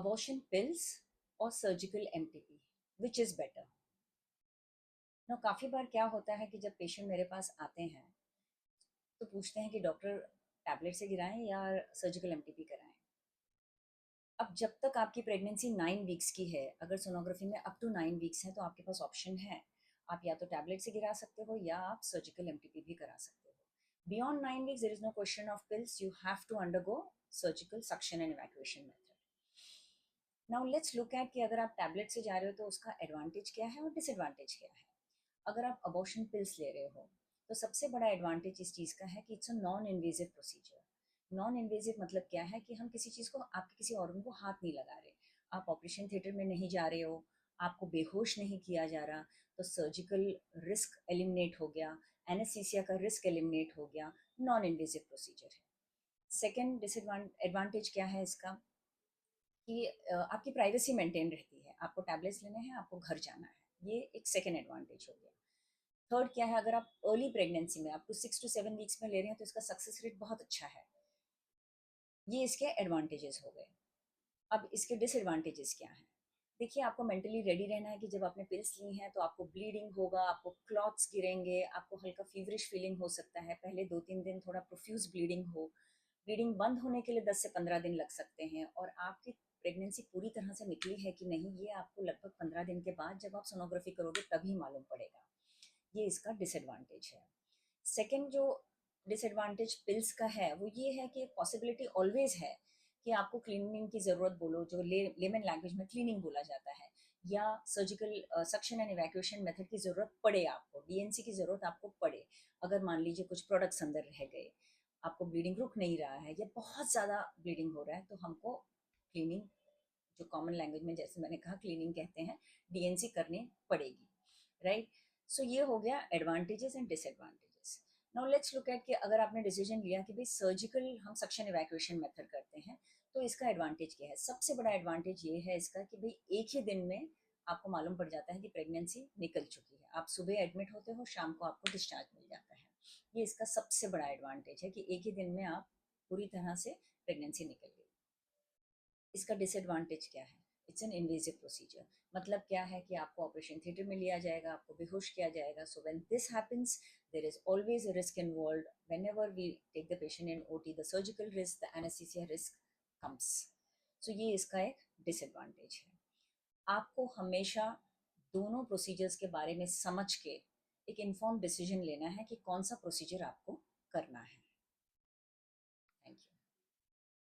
abortion pills और surgical MTP which is better. No काफ़ी बार क्या होता है कि जब पेशेंट मेरे पास आते हैं तो पूछते हैं कि डॉक्टर टैबलेट से गिराएं या सर्जिकल एमटीपी कराएं। अब जब तक आपकी प्रेगनेंसी 9 वीक्स की है, अगर सोनोग्राफी में अप टू 9 वीक्स है तो आपके पास ऑप्शन है। आप या तो टैबलेट से गिरा सकते हो या आप सर्जिकल एमटीपी भी करा सकते हो। Beyond 9 weeks there is no question of pills, you have to undergo surgical suction and evacuation method. Now let's look at कि अगर आप टैबलेट से जा रहे हो तो उसका एडवांटेज क्या है और डिसएडवांटेज क्या है। अगर आप अबॉर्शन पिल्स ले रहे हो तो सबसे बड़ा एडवांटेज इस चीज़ का है कि it's a non invasive procedure. Non invasive मतलब क्या है कि हम किसी चीज़ को, आपके किसी ऑर्गन को हाथ नहीं लगा रहे, आप ऑपरेशन थिएटर में नहीं जा रहे हो, आपको बेहोश नहीं किया जा रहा, तो सर्जिकल रिस्क एलिमिनेट हो गया, एनेस्थीसिया का रिस्क एलिमिनेट हो गया, नॉन इन्वेजिव प्रोसीजर है। सेकेंड एडवांटेज क्या है इसका कि आपकी प्राइवेसी मेंटेन रहती है, आपको टैबलेट्स लेने हैं, आपको घर जाना है, ये एक सेकेंड एडवांटेज हो गया। थर्ड क्या है, अगर आप अर्ली प्रेगनेंसी में आपको 6 to 7 वीक्स में ले रहे हैं तो इसका सक्सेस रेट बहुत अच्छा है। ये इसके एडवांटेजेस हो गए। अब इसके डिसएडवांटेजेस क्या हैं। देखिए, आपको मेंटली रेडी रहना है कि जब आपने पिल्स ली हैं तो आपको ब्लीडिंग होगा, आपको क्लॉट्स गिरेंगे, आपको हल्का फीवरिश फीलिंग हो सकता है, पहले 2-3 दिन थोड़ा प्रोफ्यूज ब्लीडिंग हो। ब्लीडिंग बंद होने के लिए 10 से 15 दिन लग सकते हैं, और आपकी प्रेगनेंसी पूरी तरह से निकली है कि नहीं ये आपको लगभग 15 दिन के बाद जब आप सोनोग्राफी करोगे तभी मालूम पड़ेगा। ये इसका डिसएडवांटेज है। सेकेंड जो डिसएडवांटेज पिल्स का है वो ये है कि पॉसिबिलिटी ऑलवेज है कि आपको क्लीनिंग की ज़रूरत, बोलो जो लेमन लैंग्वेज में क्लीनिंग बोला जाता है, या surgical suction and evacuation method की ज़रूरत पड़े, आपको डीएनसी की ज़रूरत आपको पड़े। अगर मान लीजिए कुछ प्रोडक्ट्स अंदर रह गए, आपको ब्लीडिंग रुक नहीं रहा है या बहुत ज़्यादा ब्लीडिंग हो रहा है, तो हमको क्लीनिंग, जो कॉमन लैंग्वेज में जैसे मैंने कहा क्लीनिंग कहते हैं, डीएनसी करनी पड़ेगी, राइट। सो ये हो गया advantages and disadvantages. Now let's look at कि अगर आपने डिसीजन लिया कि भाई सर्जिकल हम सक्शन इवैक्यूएशन मेथड करते हैं, तो इसका एडवांटेज क्या है। सबसे बड़ा एडवांटेज ये है इसका कि भाई एक ही दिन में आपको मालूम पड़ जाता है कि प्रेगनेंसी निकल चुकी है। आप सुबह एडमिट होते हो, शाम को आपको डिस्चार्ज मिल जाता है। ये इसका सबसे बड़ा एडवांटेज है कि एक ही दिन में आप पूरी तरह से प्रेगनेंसी निकल गई। इसका डिसएडवांटेज क्या है, इट्स एन इन्वेजिव प्रोसीजर। मतलब क्या है कि आपको ऑपरेशन थिएटर में लिया जाएगा, आपको बेहोश किया जाएगा। So when this happens there is always a risk involved. Whenever we take the patient in OT, the surgical risk, the anaesthesia risk comes. So ये इसका एक डिसएडवांटेज है। आपको हमेशा दोनों प्रोसीजर्स के बारे में समझ के एक इन्फॉर्म डिसीजन लेना है कि कौन सा प्रोसीजर आपको करना है।